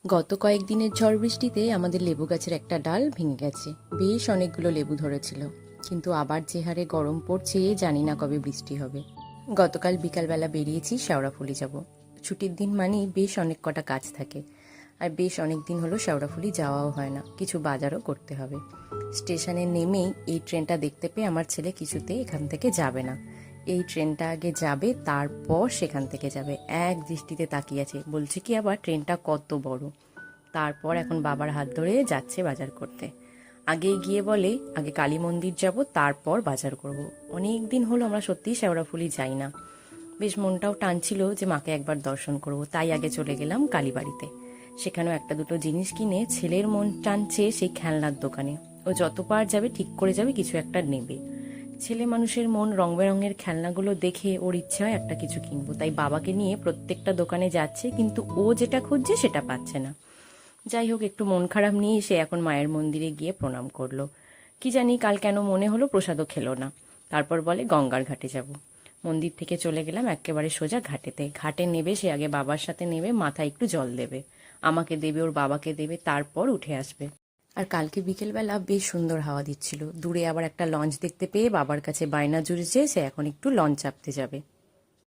গত কয়েকদিনের ঝড় বৃষ্টিতে আমাদের লেবু গাছের একটা ডাল ভেঙে গেছে। বেশ অনেকগুলো লেবু ধরেছিল, কিন্তু আবার যে হারে গরম পড়ছে জানি না কবে বৃষ্টি হবে। গতকাল বিকালবেলা বেরিয়েছি শেওড়াফুলি যাব। ছুটির দিন মানেই বেশ অনেক কটা কাজ থাকে, আর বেশ অনেক দিন হলো শেওড়াফুলি যাওয়াও হয় না, কিছু বাজারও করতে হবে। স্টেশনে নেমেই এই ট্রেনটা দেখতে পেয়ে আমার ছেলে কিছুতেই এখান থেকে যাবে না। এই ট্রেনটা আগে যাবে, তারপর সেখান থেকে যাবে। এক দৃষ্টিতে তাকিয়ে আছে, বলছে কি আবার ট্রেনটা কত বড়। তারপর এখন বাবার হাত ধরে যাচ্ছে বাজার করতে। আগে গিয়ে বলে আগে কালী মন্দির যাব, তারপর বাজার করব। অনেক দিন হলো আমরা সত্যিই শেওড়াফুলি যাই না। বেশ মনটাও টানছিল যে মাকে একবার দর্শন করব, তাই আগে চলে গেলাম কালীবাড়িতে। সেখানেও একটা দুটো জিনিস কিনে ছেলের মন টানছে সেই খেলনার দোকানে। ও যতবার যাবে ঠিক করে যাবে কিছু একটা নেবে। ছেলে মানুষের মন, রং বেরঙের খেলনাগুলো দেখে ওর ইচ্ছা হয় একটা কিছু কিনবো, তাই বাবাকে নিয়ে প্রত্যেকটা দোকানে যাচ্ছে, কিন্তু ও যেটা খুঁজছে সেটা পাচ্ছে না। যাই হোক, একটু মন খারাপ নিয়ে সে এখন মায়ের মন্দিরে গিয়ে প্রণাম করলো। কি জানি কাল কেন মনে হলো প্রসাদও খেলো না। তারপর বলে গঙ্গার ঘাটে যাব। মন্দির থেকে চলে গেলাম একেবারে সোজা ঘাটেতে। ঘাটে নেবে সে আগে বাবার সাথে নেবে, মাথায় একটু জল দেবে, আমাকে দেবে, ওর বাবাকে দেবে, তারপর উঠে আসবে। আর কালকে বিকেলবেলা বেশ সুন্দর হাওয়া দিচ্ছিল। দূরে আবার একটা লঞ্চ দেখতে পেয়ে বাবার কাছে বায়না জুড়েছে সে এখন একটু লঞ্চ চাপতে যাবে।